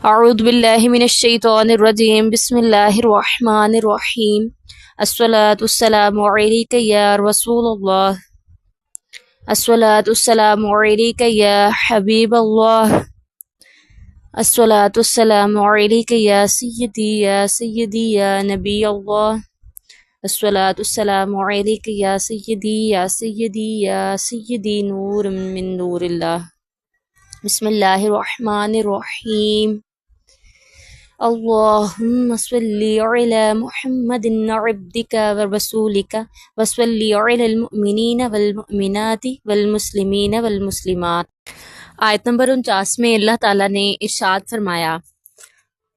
اعوذ باللہ من الشیطان الرجیم بسم اللہ الرحمن الرحیم الصلاۃ والسلام علیک یا رسول اللہ الصلاۃ والسلام علیک یا حبیب اللہ الصلاۃ والسلام علیک یا سیدی یا نبی اللہ الصلاۃ والسلام علیک یا سیدی یا سیدی نور من نور اللہ بسم اللہ الرحمن الرحیم اللہم صلی علی محمد عبدک ورسولک وصلی علی المؤمنین والمؤمنات والمسلمین والمسلمات۔ آیت نمبر 49 میں اللہ تعالیٰ نے ارشاد فرمایا،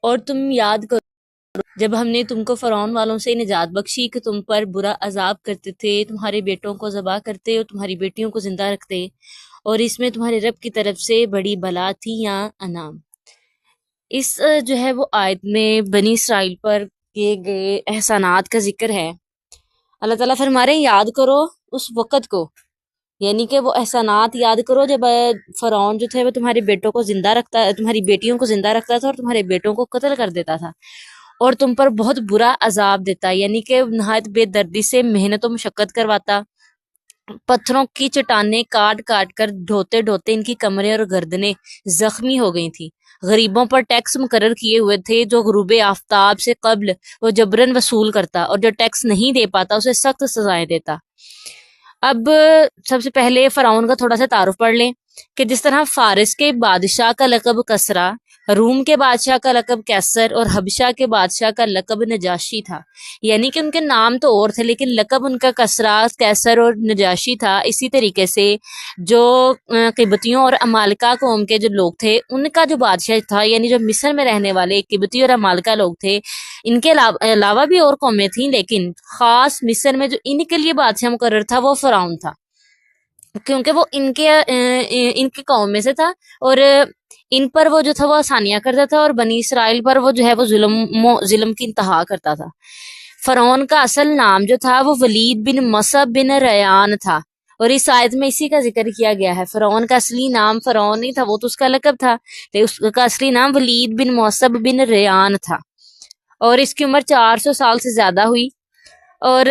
اور تم یاد کرو جب ہم نے تم کو فرعون والوں سے نجات بخشی کہ تم پر برا عذاب کرتے تھے، تمہارے بیٹوں کو ذبح کرتے اور تمہاری بیٹیوں کو زندہ رکھتے، اور اس میں تمہارے رب کی طرف سے بڑی بلا تھی یا انعام۔ اس جو ہے وہ آیت میں بنی اسرائیل پر کیے گئے احسانات کا ذکر ہے۔ اللہ تعالیٰ فرما رہے ہیں یاد کرو اس وقت کو، یعنی کہ وہ احسانات یاد کرو جب فرعون جو تھے وہ تمہارے بیٹوں کو زندہ رکھتا، تمہاری بیٹیوں کو زندہ رکھتا تھا اور تمہارے بیٹوں کو قتل کر دیتا تھا، اور تم پر بہت برا عذاب دیتا، یعنی کہ نہایت بے دردی سے محنت و مشقت کرواتا، پتھروں کی چٹانیں کاٹ کاٹ کر ڈھوتے ڈھوتے ان کی کمریں اور گردنیں زخمی ہو گئی تھیں۔ غریبوں پر ٹیکس مقرر کیے ہوئے تھے جو غروب آفتاب سے قبل وہ جبرن وصول کرتا، اور جو ٹیکس نہیں دے پاتا اسے سخت سزائیں دیتا۔ اب سب سے پہلے فرعون کا تھوڑا سا تعارف پڑھ لیں کہ جس طرح فارس کے بادشاہ کا لقب کسرا، روم کے بادشاہ کا لقب کیسر اور حبشہ کے بادشاہ کا لقب نجاشی تھا، یعنی کہ ان کے نام تو اور تھے لیکن لقب ان کا کسرا، کیسر اور نجاشی تھا۔ اسی طریقے سے جو قبطیوں اور امالکہ قوم کے جو لوگ تھے ان کا جو بادشاہ تھا، یعنی جو مصر میں رہنے والے قبطی اور امالکہ لوگ تھے، ان کے علاوہ بھی اور قومیں تھیں، لیکن خاص مصر میں جو ان کے لیے بادشاہ مقرر تھا وہ فرعون تھا، کیونکہ وہ ان کے قوم میں سے تھا، اور ان پر وہ جو تھا وہ آسانیاں کرتا تھا، اور بنی اسرائیل پر وہ جو ہے وہ ظلم کی انتہا کرتا تھا۔ فرعون کا اصل نام جو تھا وہ ولید بن مصعب بن ریان تھا، اور اس آیت میں اسی کا ذکر کیا گیا ہے۔ فرعون کا اصلی نام فرعون نہیں تھا، وہ تو اس کا لقب تھا، لیکن اس کا اصلی نام ولید بن مصعب بن ریان تھا، اور اس کی عمر 400 سال سے زیادہ ہوئی۔ اور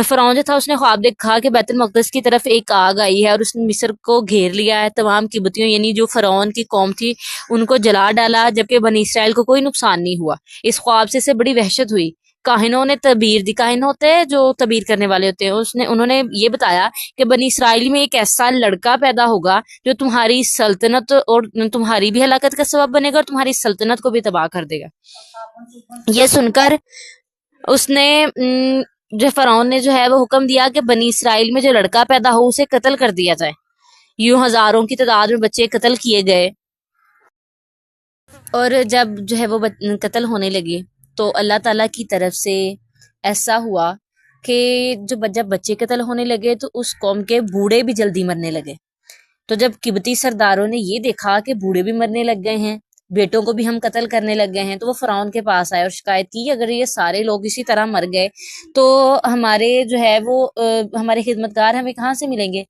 فرعون جو تھا اس نے خواب دیکھا کہ بیت المقدس کی طرف ایک آگ آئی ہے اور اس نے مصر کو گھیر لیا ہے، تمام قبطیوں یعنی جو فرعون کی قوم تھی ان کو جلا ڈالا، جبکہ بنی اسرائیل کو کوئی نقصان نہیں ہوا۔ اس خواب سے اسے بڑی وحشت ہوئی۔ کاہنوں نے تعبیر دی، کاہن ہوتے ہیں جو تعبیر کرنے والے ہوتے ہیں، انہوں نے یہ بتایا کہ بنی اسرائیل میں ایک ایسا لڑکا پیدا ہوگا جو تمہاری سلطنت اور تمہاری بھی ہلاکت کا سبب بنے گا اور تمہاری سلطنت کو بھی تباہ کر دے گا۔ یہ سن کر اس نے جو فرعون نے جو ہے وہ حکم دیا کہ بنی اسرائیل میں جو لڑکا پیدا ہو اسے قتل کر دیا جائے۔ یوں ہزاروں کی تعداد میں بچے قتل کیے گئے، اور جب جو ہے وہ قتل ہونے لگے تو اللہ تعالیٰ کی طرف سے ایسا ہوا کہ جب بچے قتل ہونے لگے تو اس قوم کے بوڑھے بھی جلدی مرنے لگے۔ تو جب قبطی سرداروں نے یہ دیکھا کہ بوڑھے بھی مرنے لگ گئے ہیں، بیٹوں کو بھی ہم قتل کرنے لگ گئے ہیں، تو وہ فرعون کے پاس آئے اور شکایت کی اگر یہ سارے لوگ اسی طرح مر گئے تو ہمارے جو ہے وہ ہمارے خدمتگار ہمیں کہاں سے ملیں گے۔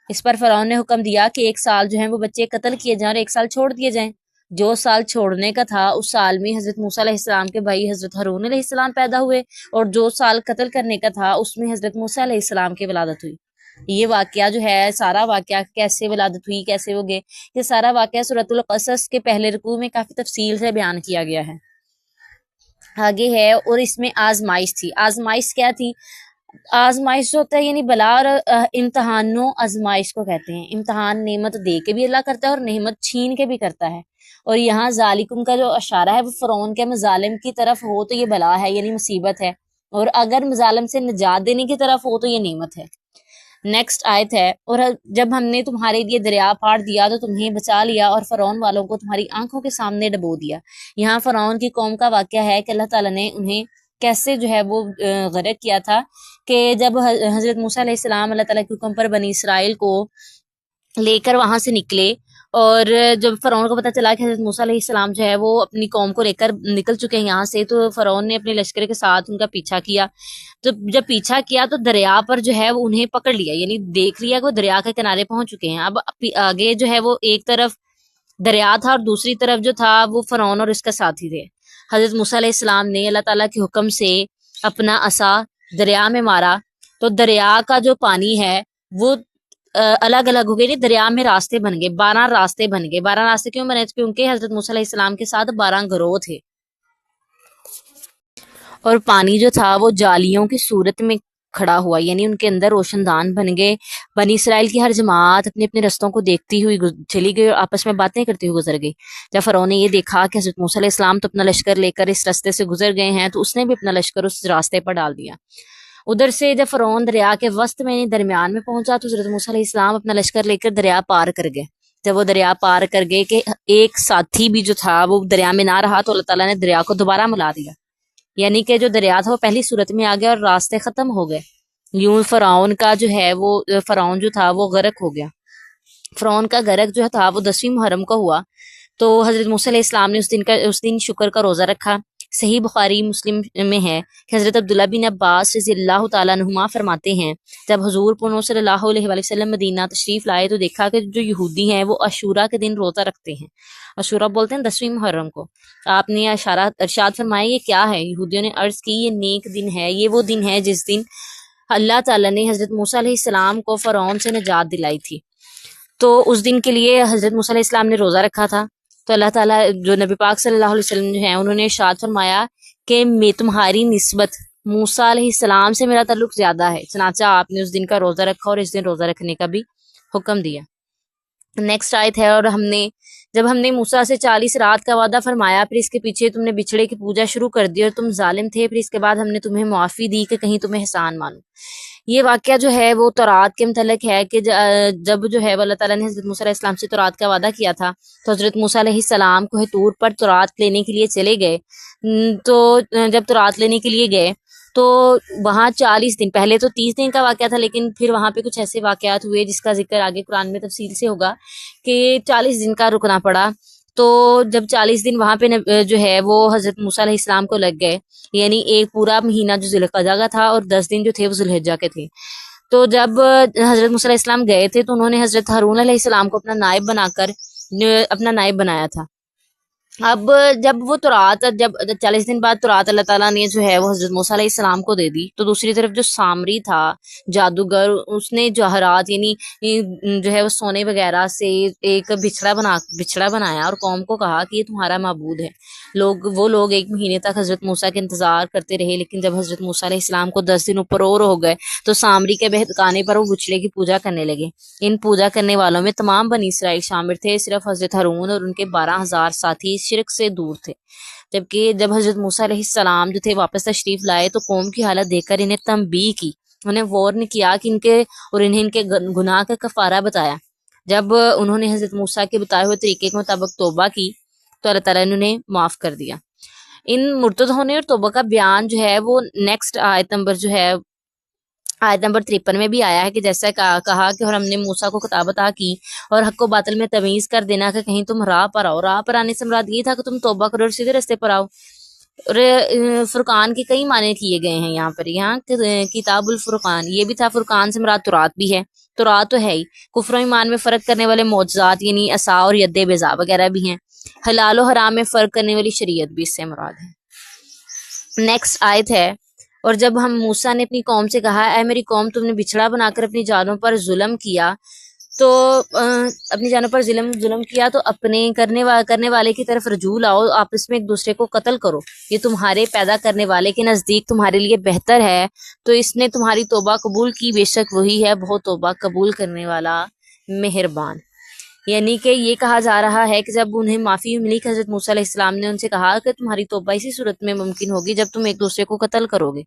اس پر فرعون نے حکم دیا کہ 1 سال جو ہے وہ بچے قتل کیے جائیں اور 1 سال چھوڑ دیے جائیں۔ جو سال چھوڑنے کا تھا اس سال میں حضرت موسیٰ علیہ السلام کے بھائی حضرت ہارون علیہ السلام پیدا ہوئے، اور جو سال قتل کرنے کا تھا اس میں حضرت موسیٰ علیہ السلام کی ولادت ہوئی۔ یہ واقعہ جو ہے سارا واقعہ کیسے ولادت ہوئی، کیسے وہ گئے، یہ سارا واقعہ سورۃ القصص کے پہلے رکوع میں کافی تفصیل سے بیان کیا گیا ہے۔ آگے ہے، اور اس میں آزمائش تھی۔ آزمائش کیا تھی؟ آزمائش جو ہوتا ہے یعنی بلا اور امتحان و آزمائش کو کہتے ہیں۔ امتحان نعمت دے کے بھی اللہ کرتا ہے اور نعمت چھین کے بھی کرتا ہے، اور یہاں ذالکم کا جو اشارہ ہے وہ فرعون کے مظالم کی طرف ہو تو یہ بلا ہے یعنی مصیبت ہے، اور اگر مظالم سے نجات دینے کی طرف ہو تو یہ نعمت ہے۔ نیکسٹ آیت ہے، اور جب ہم نے تمہارے لیے دریا پھاڑ دیا تو تمہیں بچا لیا اور فرعون والوں کو تمہاری آنکھوں کے سامنے ڈبو دیا۔ یہاں فرعون کی قوم کا واقعہ ہے کہ اللہ تعالیٰ نے انہیں کیسے جو ہے وہ غرق کیا تھا کہ جب حضرت موسیٰ علیہ السلام اللہ تعالیٰ کے حکم پر بنی اسرائیل کو لے کر وہاں سے نکلے، اور جب فرعون کو پتہ چلا کہ حضرت موسیٰ علیہ السلام جو ہے وہ اپنی قوم کو لے کر نکل چکے ہیں یہاں سے، تو فرعون نے اپنے لشکر کے ساتھ ان کا پیچھا کیا۔ تو جب پیچھا کیا تو دریا پر جو ہے وہ انہیں پکڑ لیا، یعنی دیکھ لیا کہ وہ دریا کے کنارے پہنچ چکے ہیں۔ اب آگے جو ہے وہ ایک طرف دریا تھا اور دوسری طرف جو تھا وہ فرعون اور اس کا ساتھی تھے. حضرت موسیٰ علیہ السلام نے اللہ تعالیٰ کے حکم سے اپنا عصا دریا میں مارا تو دریا کا جو پانی ہے وہ الگ الگ ہو گئے. دریا میں راستے بن گئے, 12 راستے بن گئے. 12 راستے کیوں بنے؟ کیونکہ حضرت موسیٰ علیہ السلام کے ساتھ 12 گروہ تھے اور پانی جو تھا وہ جالیوں کی صورت میں کھڑا ہوا, یعنی ان کے اندر روشن دان بن گئے. بنی اسرائیل کی ہر جماعت اپنے اپنے رستوں کو دیکھتی ہوئی چلی گئی اور آپس میں باتیں کرتی ہوئی گزر گئی. جب فرعون نے یہ دیکھا کہ حضرت موسیٰ علیہ السلام تو اپنا لشکر لے کر اس راستے سے گزر گئے ہیں تو اس نے بھی اپنا لشکر اس راستے پر ڈال دیا. ادھر سے جب فرعون دریا کے وسط میں درمیان میں پہنچا تو حضرت موسیٰ علیہ السلام اپنا لشکر لے کر دریا پار کر گئے. جب وہ دریا پار کر گئے کہ ایک ساتھی بھی جو تھا وہ دریا میں نہ رہا تو اللہ تعالیٰ نے دریا کو دوبارہ ملا دیا, یعنی کہ جو دریا تھا وہ پہلی صورت میں آ گیا اور راستے ختم ہو گئے. یوں فرعون کا جو ہے وہ فرعون جو تھا وہ غرق ہو گیا. فرعون کا غرق جو تھا وہ 10ویں محرم کو ہوا. تو حضرت موسیٰ علیہ السلام نے اس دن شکر کا روزہ رکھا. صحیح بخاری مسلم میں ہے کہ حضرت عبداللہ بن عباس رضی اللہ تعالیٰ عنہما فرماتے ہیں جب حضور پنو صلی اللہ علیہ وآلہ وسلم مدینہ تشریف لائے تو دیکھا کہ جو یہودی ہیں وہ عاشورہ کے دن روزہ رکھتے ہیں. عاشورہ بولتے ہیں 10ویں محرم کو. آپ نے ارشاد فرمایا یہ کیا ہے؟ یہودیوں نے عرض کی یہ نیک دن ہے, یہ وہ دن ہے جس دن اللہ تعالیٰ نے حضرت موسیٰ علیہ السلام کو فرعون سے نجات دلائی تھی. تو اس دن کے لیے حضرت موسیٰ علیہ السلام نے روزہ رکھا تھا. تو اللہ تعالیٰ جو نبی پاک صلی اللہ علیہ وسلم جو ہیں انہوں نے ارشاد فرمایا کہ میں تمہاری نسبت موسیٰ علیہ السلام سے میرا تعلق زیادہ ہے, چنانچہ آپ نے اس دن کا روزہ رکھا اور اس دن روزہ رکھنے کا بھی حکم دیا. نیکسٹ آیت ہے, اور جب ہم نے موسیٰ سے 40 رات کا وعدہ فرمایا پھر اس کے پیچھے تم نے بچھڑے کی پوجا شروع کر دی اور تم ظالم تھے, پھر اس کے بعد ہم نے تمہیں معافی دی کہ کہیں تمہیں احسان مانو. یہ واقعہ جو ہے وہ تورات کے متعلق ہے کہ جب جو ہے اللہ تعالیٰ نے حضرت موسیٰ علیہ السلام سے تورات کا وعدہ کیا تھا تو حضرت موسیٰ علیہ السلام کوہ طور پر تورات لینے کے لیے چلے گئے. تو جب تورات لینے کے لیے گئے تو وہاں 40 دن, پہلے تو 30 دن کا واقعہ تھا لیکن پھر وہاں پہ کچھ ایسے واقعات ہوئے جس کا ذکر آگے قرآن میں تفصیل سے ہوگا کہ 40 دن کا رکنا پڑا. تو جب 40 دن وہاں پہ جو ہے وہ حضرت موسیٰ علیہ السلام کو لگ گئے, یعنی ایک پورا مہینہ جو ذی القعدہ کا تھا اور 10 دن جو تھے وہ ذی الحجہ کے تھے. تو جب حضرت موسیٰ علیہ السلام گئے تھے تو انہوں نے حضرت ہارون علیہ السلام کو اپنا نائب بنایا تھا. اب جب وہ تورات جب 40 دن بعد تورات اللہ تعالیٰ نے جو ہے وہ حضرت موسیٰ علیہ السلام کو دے دی تو دوسری طرف جو سامری تھا جادوگر اس نے جواہرات یعنی جو ہے وہ سونے وغیرہ سے ایک بچھڑا بنایا اور قوم کو کہا کہ یہ تمہارا معبود ہے. وہ لوگ 1 مہینے تک حضرت موسیٰ کے انتظار کرتے رہے, لیکن جب حضرت موسیٰ علیہ السلام کو 10 دن اوپر اور ہو گئے تو سامری کے بہکانے پر وہ بچھڑے کی پوجا کرنے لگے. ان پوجا کرنے والوں میں تمام بنی اسرائیل شامل تھے, صرف حضرت ہارون اور ان کے 12,000 ساتھی شرک سے دور تھے. جبکہ جب حضرت موسیٰ علیہ السلام جو تھے واپس تشریف لائے تو قوم کی حالت دیکھ کر انہیں تنبیہ کی, انہیں وارن کیا کہ انہیں ان کے گناہ کا کفارہ بتایا. جب انہوں نے حضرت موسیٰ کے بتائے ہوئے طریقے کے مطابق توبہ کی تو اللہ تعالیٰ نے انہیں معاف کر دیا. ان مرتد ہونے اور توبہ کا بیان جو ہے وہ نیکسٹ آیت نمبر 53 میں بھی آیا ہے کہ جیسا کہا کہ اور ہم نے موسیٰ کو کتاب عطا کی اور حق و باطل میں تمیز کر دینا کہ کہیں تم راہ پر آؤ. راہ پر آنے سے مراد یہ تھا کہ تم توبہ کرو اور سیدھے راستے پر آؤ. اور فرقان کے کئی معنی کیے گئے ہیں یہاں کتاب الفرقان, یہ بھی تھا. فرقان سے مراد تورات بھی ہے, تورات تو ہے ہی. کفر و ایمان میں فرق کرنے والے معجزات یعنی عصا اور ید بیضاء وغیرہ بھی ہیں. حلال و حرام میں فرق کرنے والی شریعت بھی اس سے مراد ہے. نیکسٹ آیت ہے, اور جب ہم موسیٰ نے اپنی قوم سے کہا اے میری قوم تم نے بچھڑا بنا کر اپنی جانوں پر ظلم کیا تو اپنے کرنے والے کی طرف رجوع لاؤ, آپس میں ایک دوسرے کو قتل کرو, یہ تمہارے پیدا کرنے والے کے نزدیک تمہارے لیے بہتر ہے. تو اس نے تمہاری توبہ قبول کی, بے شک وہی ہے بہت توبہ قبول کرنے والا مہربان. یعنی کہ یہ کہا جا رہا ہے کہ جب انہیں معافی ملی کہ حضرت موسیٰ علیہ السلام نے ان سے کہا کہ تمہاری توبہ اسی صورت میں ممکن ہوگی جب تم ایک دوسرے کو قتل کرو گے.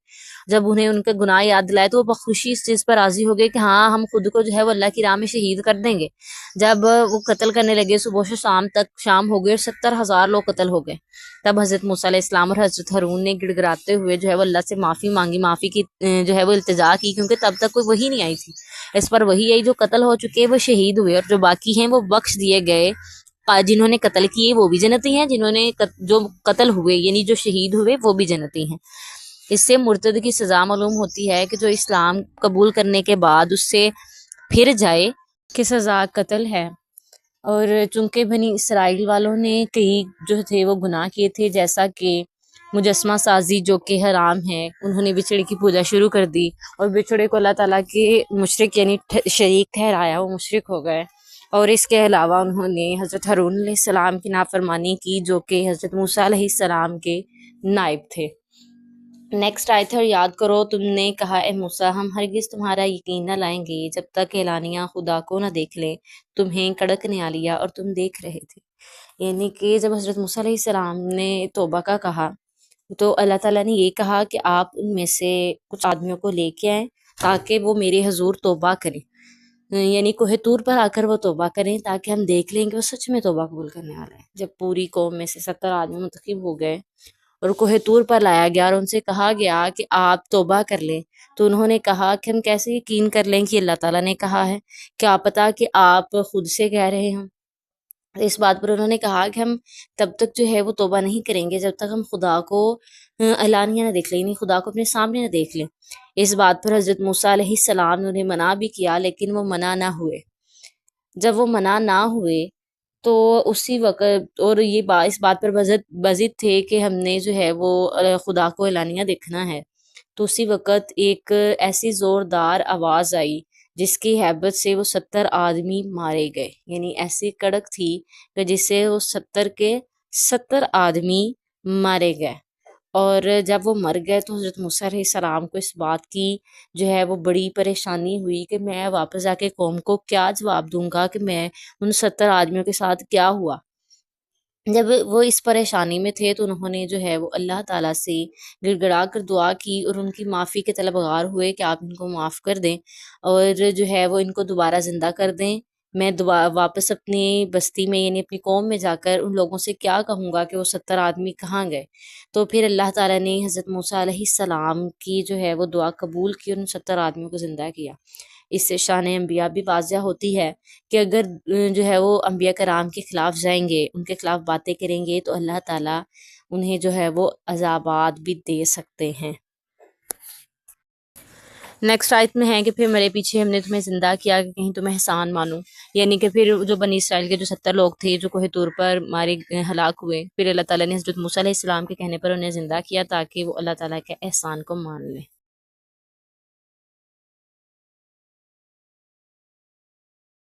جب انہیں ان کے گناہ یاد دلائے تو وہ بخوشی اس چیز پر راضی ہو گئے کہ ہاں ہم خود کو جو ہے وہ اللہ کی راہ میں شہید کر دیں گے. جب وہ قتل کرنے لگے صبح سے شام ہو گئے اور 70,000 لوگ قتل ہو گئے. تب حضرت موسیٰ علیہ السلام اور حضرت ہارون نے گڑ گڑاتے ہوئے جو ہے وہ اللہ سے معافی مانگی, معافی کی جو ہے وہ التجا کی, کیونکہ تب تک کوئی وحی نہیں آئی تھی. اس پر وحی آئی, جو قتل ہو چکے وہ شہید ہوئے اور جو باقی ہیں وہ بخش دیے گئے. جنہوں نے قتل کیے وہ بھی جنتی ہیں, جو قتل ہوئے یعنی جو شہید ہوئے وہ بھی جنتی ہیں. اس سے مرتد کی سزا معلوم ہوتی ہے کہ جو اسلام قبول کرنے کے بعد اس سے پھر جائے کہ سزا قتل ہے. اور چونکہ بنی اسرائیل والوں نے کئی جو تھے وہ گناہ کیے تھے، جیسا کہ مجسمہ سازی جو کہ حرام ہے، انہوں نے بچھڑے کی پوجا شروع کر دی اور بچھڑے کو اللہ تعالیٰ کے مشرک یعنی شریک ٹھہرایا، وہ مشرک ہو گئے۔ اور اس کے علاوہ انہوں نے حضرت ہارون علیہ السلام کی نافرمانی کی جو کہ حضرت موسیٰ علیہ السلام کے نائب تھے۔ نیکسٹ آیت ہے، اور یاد کرو تم نے کہا اے موسیٰ ہم ہرگز تمہارا یقین نہ لائیں گے جب تک اعلانیہ خدا کو نہ دیکھ لیں، تمہیں کڑکنے آ لیا اور تم دیکھ رہے تھے۔ یعنی کہ جب حضرت موسیٰ علیہ السلام نے توبہ کا کہا تو اللہ تعالیٰ نے یہ کہا کہ آپ ان میں سے کچھ آدمیوں کو لے کے آئیں تاکہ وہ میرے حضور توبہ کریں، یعنی کوہ طور پر آ کر وہ توبہ کریں تاکہ ہم دیکھ لیں کہ وہ سچ میں توبہ قبول کرنے والا ہے۔ جب پوری قوم میں سے 70 آدمی منتخب ہو گئے اور کوہ طور پر لایا گیا اور ان سے کہا گیا کہ آپ توبہ کر لیں، تو انہوں نے کہا کہ ہم کیسے یقین کر لیں کہ اللہ تعالیٰ نے کہا ہے، کیا پتا کہ آپ خود سے کہہ رہے ہوں۔ اس بات پر انہوں نے کہا کہ ہم تب تک جو ہے وہ توبہ نہیں کریں گے جب تک ہم خدا کو اعلانیہ نہ دیکھ لیں، یعنی خدا کو اپنے سامنے نہ دیکھ لیں۔ اس بات پر حضرت موسیٰ علیہ السلام نے انہیں منع بھی کیا، لیکن وہ منع نہ ہوئے۔ جب وہ منع نہ ہوئے تو اسی وقت، اور یہ اس بات پر بضد تھے کہ ہم نے جو ہے وہ خدا کو اعلانیہ دیکھنا ہے، تو اسی وقت ایک ایسی زوردار آواز آئی جس کی ہیبت سے وہ 70 آدمی مارے گئے، یعنی ایسی کڑک تھی کہ جس سے وہ 70 کے 70 آدمی مارے گئے۔ اور جب وہ مر گئے تو حضرت موسیٰ علیہ السلام کو اس بات کی جو ہے وہ بڑی پریشانی ہوئی کہ میں واپس جا کے قوم کو کیا جواب دوں گا کہ میں ان 70 آدمیوں کے ساتھ کیا ہوا۔ جب وہ اس پریشانی میں تھے تو انہوں نے جو ہے وہ اللہ تعالیٰ سے گڑ گڑا کر دعا کی اور ان کی معافی کے طلبگار ہوئے کہ آپ ان کو معاف کر دیں اور جو ہے وہ ان کو دوبارہ زندہ کر دیں۔ میں واپس اپنی بستی میں یعنی اپنی قوم میں جا کر ان لوگوں سے کیا کہوں گا کہ وہ 70 آدمی کہاں گئے۔ تو پھر اللہ تعالیٰ نے حضرت موسیٰ علیہ السلام کی جو ہے وہ دعا قبول کی اور ان 70 آدمیوں کو زندہ کیا۔ اس سے شان انبیاء بھی واضح ہوتی ہے کہ اگر جو ہے وہ انبیاء کرام کے خلاف جائیں گے، ان کے خلاف باتیں کریں گے تو اللہ تعالیٰ انہیں جو ہے وہ عذابات بھی دے سکتے ہیں۔ نیکسٹ آیت میں ہے کہ پھر میرے پیچھے ہم نے تمہیں زندہ کیا کہ کہیں تمہیں احسان مانو، یعنی کہ پھر جو بنی اسرائیل کے جو 70 لوگ تھے جو کوہ طور پر مارے ہلاک ہوئے، پھر اللہ تعالیٰ نے حضرت موسیٰ علیہ السلام کے کہنے پر انہیں زندہ کیا تاکہ وہ اللہ تعالیٰ کے احسان کو مان لیں۔